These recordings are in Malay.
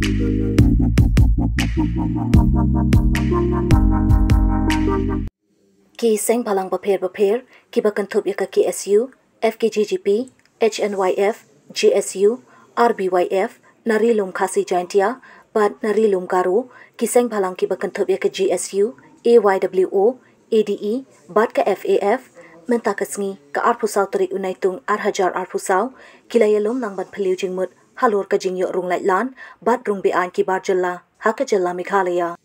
Ki seng balang bapher ki bakantup yaka KSU, FKGGP, HNYF, GSU, RBYF, Narilum Khasi Jaintia, Bad Narilum Garu, ki seng balang ki bakantup yaka GSU, AYWO, ADE, Bad ka FAF, menta kasngi ka arpusau tarik unaitung arhajar arpusau, kilayalum nang bad peliu jingmut, halor ka jingyo rung laitlan, bad rung bean ki barjalla, haka jalla Meghalaya.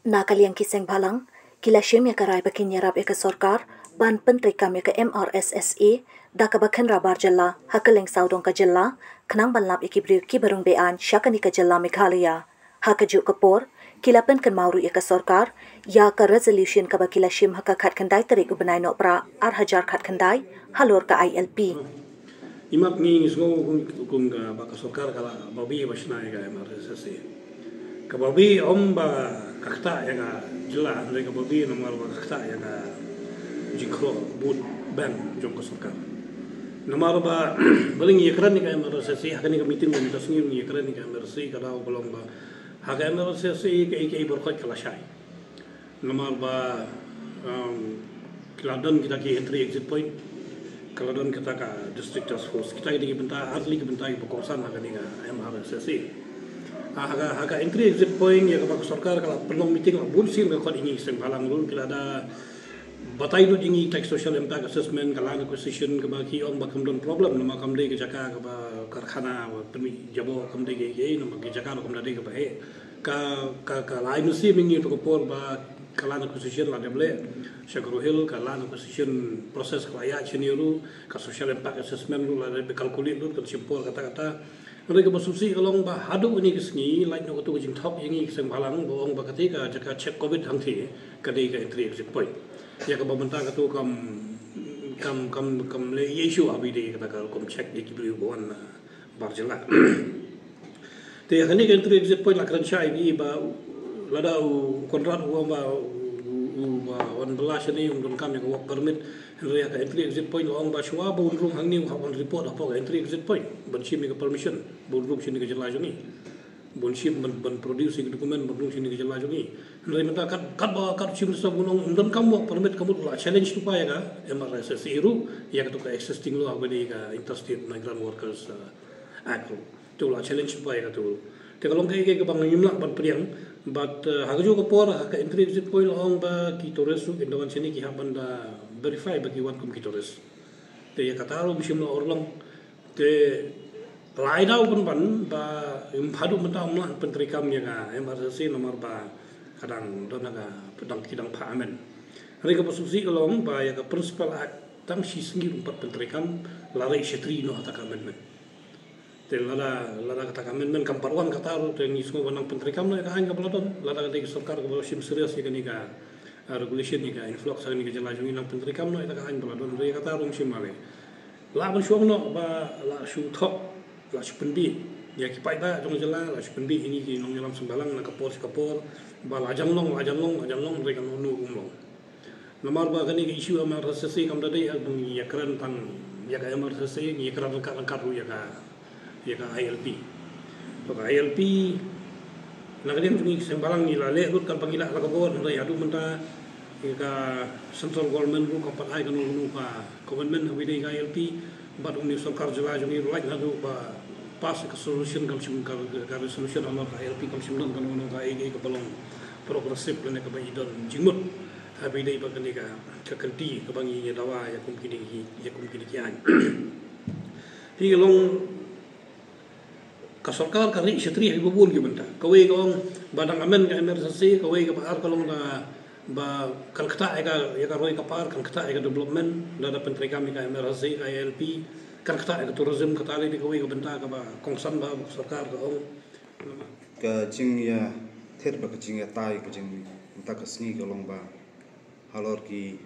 Nakaliang ki seng balang, kila shim yaka rai bakin yarab yaka sorkar, ban pentrikam yaka MRSSA, daka bakan rabar jalla, hakaleng saudong ka jalla, kenang banlap yaki beriu ki barung bean syakani ka jalla Meghalaya. Haka juk kapor, kila pen kan mauru yaka sorkar, ya ka resolution ka bakila shim haka khat kandai tarik ubenai nok pra arhajar khat kandai, halor ka ILP. Imak ni semua hukum ka baka sorkar kala babi basna ya MRSSA. Kababi ba kakta ya ka jela dari kababi nomor ba kakta ya ka jikro bud ban jong kasukar nomor ba baling yakran ni ka MRSSA hakani ka meeting ni tasngir ni yakran ni ka MRSSA kada bolong ba haka MRSSA ka iki berkhot kala syai nomor ba keladon kita ki entry exit point keladon kita ka district task force kita ki bentar atli ki bentar pokoksan hakani ka MRSSA Haka entry exit point ya kabak sorkar kala pelong meeting la bulsin ka khot ini seng balang rul kila ada batai du jingi tax social impact assessment kala acquisition ka baki ong bakam don problem nama kam de ke jaka ka ba karkhana wa pemi jabo kam de ge nama ke jaka kam de ka ba he ka lain si mingi to por ba kala acquisition la deble Shakru Hill kala acquisition proses kaya cheniru ka social impact assessment lu la de kalkulit lu ka simpor kata-kata mereka bersusi kalau bah hadu ini kesini, lain nak tu kecing top ini keseng balang, bohong bakati ka jaka check COVID hangti, kadai ka entry exit point. Ya ka babenta ka tu kam le issue abi de kata ka kam check de kibri bohan barjela. Te hani ka entry exit point la kran ini ba lada kontrak ba wan belas ni don kam ka work permit Henry ka entry exit point orang baswa bundrum hangni hawan report apa ka entry exit point benshim ni ka permission bundrum sini ka jela jungi benshim ben produce ka dokumen bundrum sini ka jela jungi Henry minta kat chim sa bunong don kam work permit kamu la challenge tu pa ya ka MRSSA iru ya ka tu ka existing law bani ka interstate migrant workers act tu la challenge tu pa ya ka tu te kalong ke bang nyimla ban priang but hagaju ka por ka entry exit point long ba ki toresu indawan sini ki haban da verify bagi wan kum ki tores te ya kataro bishim la orlang te lai dau pun ban ba phadu mata umlah pentrikam ya ka MRSSA nomor ba kadang donaga pedang kidang paamen hari ka posisi long ba ya ka principal act tang si singi umpat pentrikam lari shetri no hata amendment te lada kata amendment kamparuan kataro te ni semua wanang pentrikam no ya ka hang ka peladon lada ka sorkar ka bosim serius ya ni ka regulation ni ka influx ni ka jela jungi nang pentrikam no ita ka hang peladon re kata rum simale la ban syong no ba la shu thok la shupendi ya ki pai ba jong jela la shupendi ini ki nong dalam sembalang na kapor ba la jang long re ka no umlong nomor ba kani isu MRSSA kam dade ya kran tang ya ka MRSSA ni kran ka ru ya ka ILP to ka ILP nagadian jungi sembalang ni la le lut kan pangila la kabor ndai adu menta ka central government ru ka patai kan nu ka government hawi dei ka ILP bat uni sarkar jela jungi like adu ba pas ka solution kam sim ka resolution amar ka ILP kam sim don kan nu ka ai ka balong progresif le ka ba idon jingmut habi dei ba kan ka kanti ka bangi dawa ya kum kini ki an ti long ka sarkar ka ri shetri hi bubun ki benta kawe kong badang amen ka MRSSA kawe ka par kalong na ba kan kata ya ka roi ka par kan kata ka development da pentrikam ka MRSSA ka ILP kan kata ka tourism kata le kawe ka benta ka ba kongsan ba sarkar ka ong ka jing ya ther ba ka jing ya tai ka jing ta ka sni ka long ba halor ki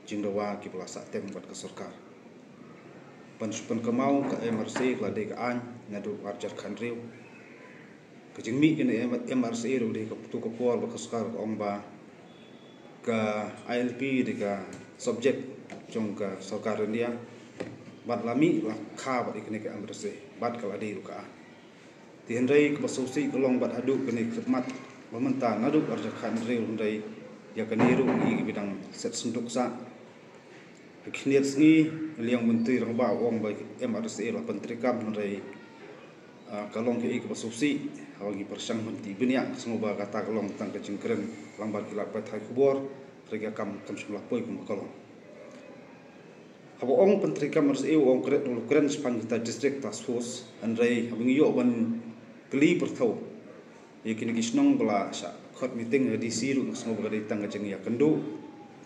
jing dawa ki plasa tem bat ka sarkar pan kamau ka MRSSA la de ka an ngadu warjar khandriu ka jingmi kene MRSSA ro de ka tu ka por ba ka sarkar ka ong ba ka ILP de ka subject jong ka sarkar India bat lami la kha ba ikne ka MRSSA bat ka adi ru ka Hendai kebasusi kelong bat haduk kini khidmat pemerintah naduk arja khan reul hendai ya kaniru i bidang set senduk sa khiniat sngi liang menteri rang ba ong ba MRSA la menteri kam hendai kalong ke i kebasusi awagi persang menti biniak semoga kata kalong tang ke jengkren lambat kilap bat hai kubor rega kam semula poi kum kalong habo ong menteri kam MRSA ong kren sepang kita district task force hendai habingi yo ban keli pertau yakin kisnong bela sa khot meeting di siru semoga dari tangga jeng ya kendu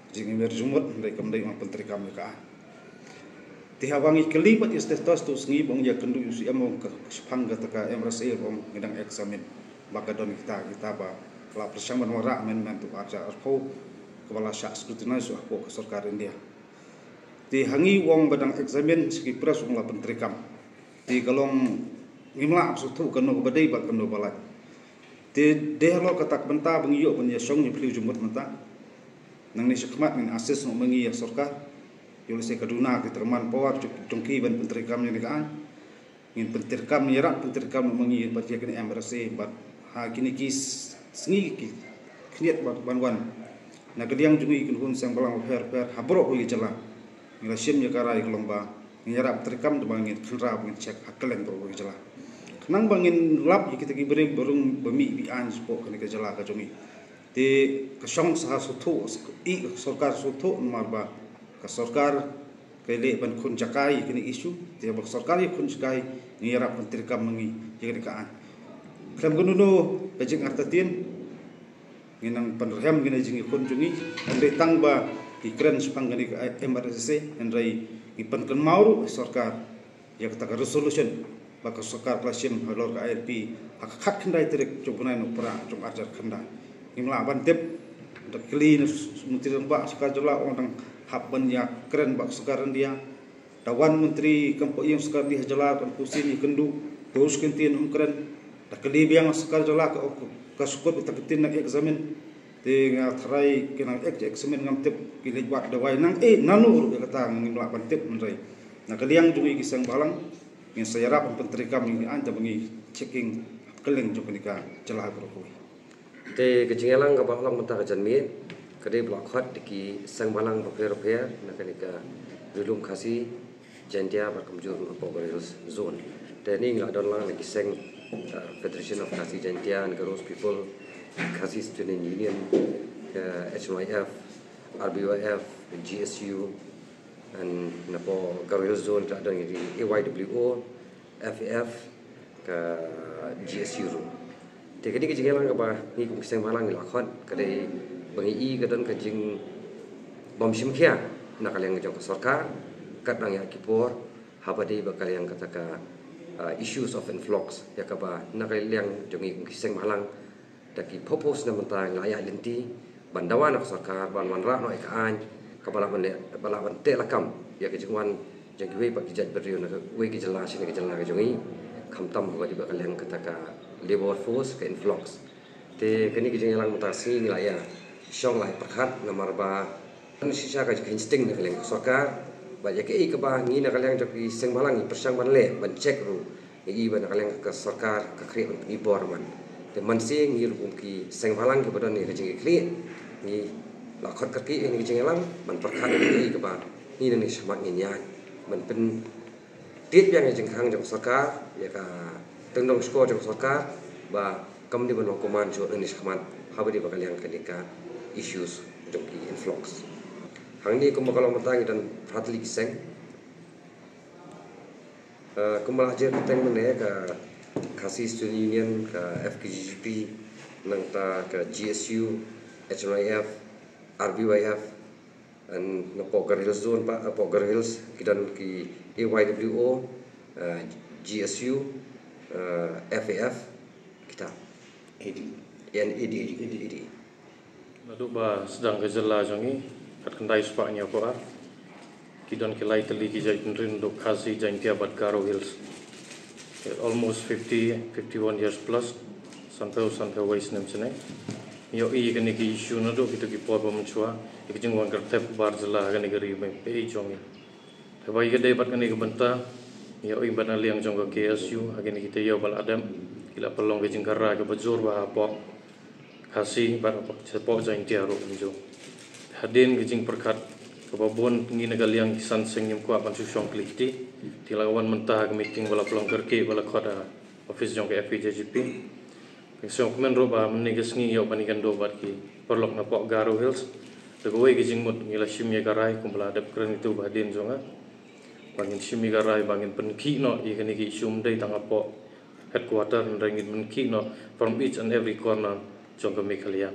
jeng berjumut dari kemdai mang penteri kami ka tihawangi keli pat istestos tu sengi bong ya kendu usi among ke sepang ka MRSA bong ngedang eksamen baka don kita ba la persamaan wara men tu arja arpo kepala syak scrutinize ko ke sarkar India tihangi wong badang eksamen segi pras wong la penteri kam ti kalong ngimla absutu kanu badai bak kanu balai de lo katak benta bengiyo punya song ni pliu jumut menta nang ni sekmat min ases no mengi ya sarkar yole se kaduna ke terman power jongki ban penteri kam ni kaan ngin penteri kam ni rak penteri kam mengi bat ya kini MRSA bat ha kini kis sngi ki kniat ban na kediang jungi kin hun sang balang per habro hui jala ngila sim ya karai kelomba ngirak penteri kam de bangin khnra bangin cek hakalen bro hui jala nang bangin lap kita gibring berung bemi bi an spok kene ke jala ka jongi te kasong sa sutu i sarkar sutu marba ka sarkar kele ban kun jakai kene isu te bak sarkar kun jakai ngira menteri kam mengi jeng ka an kram gununo bajing artatin nginang panreham gene jing kun jongi ande tang ba ikren sepang gene MRSA hendrai ipan kan mauru sarkar ya kata resolution baka sarkar klasim halor ka IRP hak kendai terik copunai no pra com ajar kendai imla bantep dak kli menteri ba sarkar jala orang haban ya keren bak sarkar dia dawan menteri kampo yang sarkar dia jala kan kusin kendu terus kentin keren dak kli biang sarkar jala ka sukut itaketin nak eksamen te nga tharai kenang eksamen ngam tep kilej wat dawai nang nanu kata ngimla bantep menteri nak kaliang jungi kisang balang yang saya harap menteri kami anda mengi checking keleng jok nika celah berkoi. Te kejingelang ka balang mentah ka janmi kade blok khat ki sang balang repair nak nika belum kasih jantia berkemjur progress zone. Dan ini nggak don lang lagi sang Federation of Kasih Jantia and Girls People Kasih Student Union HYF RBYF GSU dan napo Garwil Zone tak ada di AYWO, FAF ke GSU. Jadi ni kejing lang apa ni kisah malang ni lakon kadai bangi ke dan kejing bom simkia nak kalian ngejong ke sarkar kat nang ya kipor habadi bakal yang kata issues of influx ya kaba nak kalian jongi kisah malang daki purpose na mentang layak linti bandawan nak sarkar ban ra no ikaan kabalaman te lakam ya kejengwan jangwe pak kijat beriu na we kijala sini kijala ke jongi khamtam ba di bakal yang kata labor force ke influx te kini kijeng lang mutasi ngilaya syong lai perkhat namar ba sisa ka insting na kaleng sarkar ba ya ke ke ba ngi na kaleng jaki seng balang persang ban le ban check ru i ban kaleng ka sarkar ka kri ban ibor man te man sing ngi ru ki seng balang ke badan ni kejeng kli ni lakot kaki ini kejeng lang man perkhat ni ke ba ni ni semak ni nyan man pen tiet yang jeng khang jong sarkar ya ka tengdong skor jong sarkar ba kam di ban hukuman jo ni semat habadi bakal yang kenika issues jong ki influx hang ni ko bakal matang dan pratli seng kumbal ajar teng mene ka Kasih Student Union ka FKGGP nang ta ka GSU HYF RBYF dan Poker Hills Zone pa Poker Hills kidan ki AYWO GSU FAF kita AD lalu ba sedang gejala jangi kat kendai sepaknya ko kidan kilai teli kijai penrin dok Kasih Jantia bat Garo Hills almost 51 years plus sampai wais nem sene yo i kene ki issue na do kita ki por bom chua ikjing wan kertep bar jela kene gari me pe jongi thbai ke dei bat kene ke banta yo i bana liang jong ke KSU agene kita yo bal adam kila pelong ke jingkara ke bajur ba pok kasih ba sepok jain tiaro menjo hadin ke jing perkat ke babon ngi nagaliang kisan sengim ko apan susong kliti tilawan mentah ke meeting bala pelong kerke bala khoda office jong ke FPJGP Song men roba menigas ngi yo panikan do bat ki perlok na pok Garo Hills tegoi ke jing mut ngila shimye garai kumbla adap kren itu badin jonga bangin shimi garai bangin penki no ikan iki shum dai tanga pok headquarter rangin penki no from each and every corner jong ke Meghalaya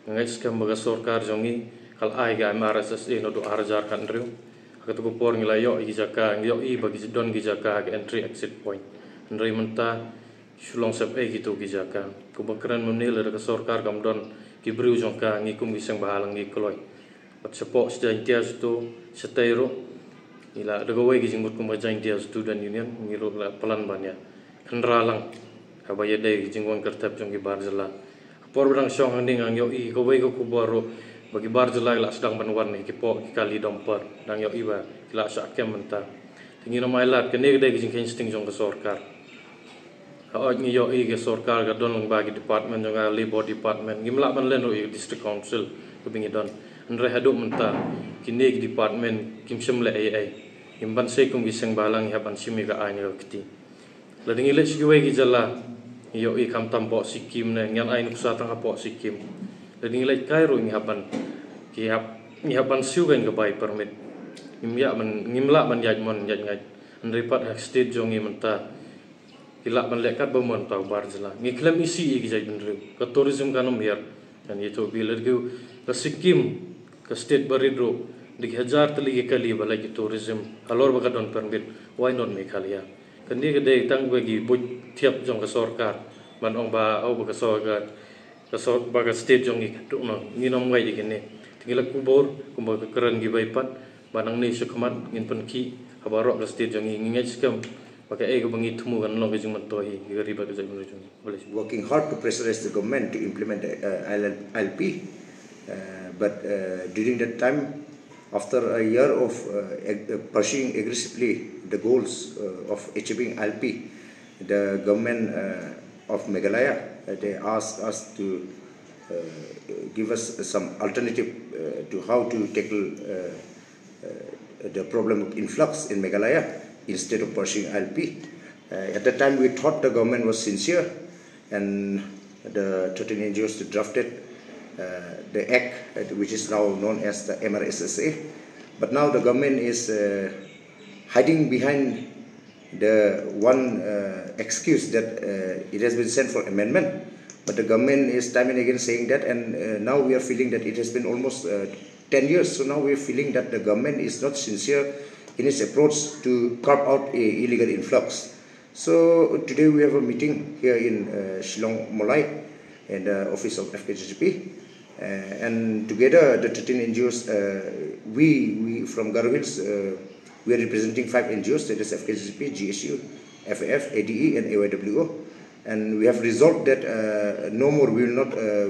ngai skam baga sarkar jongi kal ai ga MRSSA no do arjar kan riu akatu ko por ngila yo i jaka yo i bagi don gi jaka ke entry exit point ndrai menta Shulong sep gitu gijaka kubakran menil ada sarkar kamdon kibriu jongka ngikum gisang bahalang ngi kloy pat sepok sejain tias tu setairo ila daga wai gijing mut kumajain tias tu dan union ngiro la pelan banyak kenralang kabaya dai gijing wan kertap jong gi barzela por berang song handing ang yo i ko wai ko kubaro bagi barzela la sedang banwan ni kipok kali domper dang yo iba kila sakem menta tingina mailat kene dai gijing insting jong ke sarkar Kaoj ngi yo i ke sarkar ga don bagi department jonga labor department ngimla ban len ro i district council ko bingi don andre hadu menta kini ki department kim shimle ai imban se kum giseng balang ya ban simi ga ai ngal kiti la dingi le siwe gi jalla yo i kam tam po sikim ne ngan ai nuksa tang po sikim la dingi le kai ro ngi haban ki haban siu ga ga bai permit ngimla ban yaj mon yaj ngai andre pat state jongi menta Kila melekat bermon tahu barzela. Ngiklem isi igi jai bendru. Ke tourism kanum biar dan itu bila gitu ke Sikkim ke state baridro di hajar teligi kali balai ke tourism. Alor baga don permit. Why not Meghalaya? Kendi kedai tang bagi buj tiap jong ke sarkar. Man ong ba au baga sarkar. Ke baga state jong ngi tu no. Ngi nom wai dikene. Tinggal kubur kumba keren gi baipat. Banang ni sekamat ngin penki. Habarok ke state jong ngi ngai skam. Working hard to pressurize the government to implement ILP, but during that time, after a year of pursuing aggressively the goals of achieving ILP, the government of Meghalaya they asked us to give us some alternative to how to tackle the problem of influx in Meghalaya. Instead of pursuing ILP. At that time we thought the government was sincere and the 13 NGOs drafted the act which is now known as the MRSSA. But now the government is hiding behind the one excuse that it has been sent for amendment. But the government is time and again saying that, and now we are feeling that it has been almost 10 years. So now we are feeling that the government is not sincere in its approach to curb out illegal influx. So today we have a meeting here in Shillong Molai in the office of FKJGP, and together the 13 NGOs, we from Garo Hills, we are representing 5 NGOs, that is FKJGP, GSU, FAF, ADE and AYWO, and we have resolved that no more we will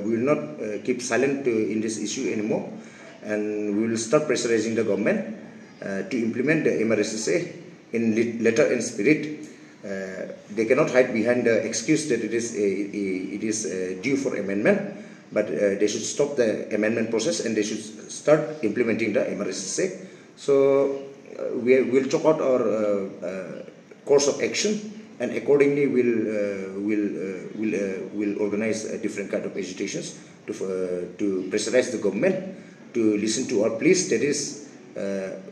not keep silent in this issue anymore, and we will start pressurizing the government to implement the MRSSA in letter and spirit. They cannot hide behind the excuse that it is due for amendment, but they should stop the amendment process and they should start implementing the MRSSA. So we will chalk out our course of action, and accordingly we'll organize different kind of agitations to pressurize the government to listen to our pleas. That is,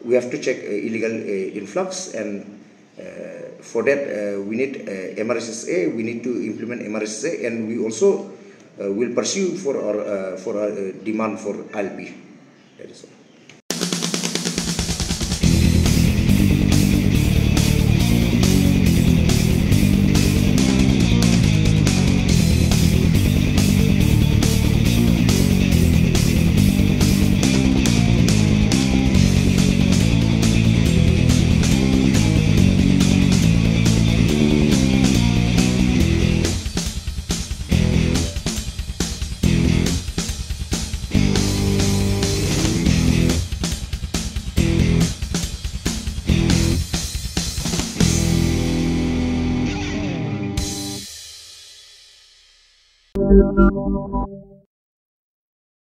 we have to check illegal influx, and for that we need MRSSA. We need to implement MRSSA, and we also will pursue for our demand for ILP. That is all.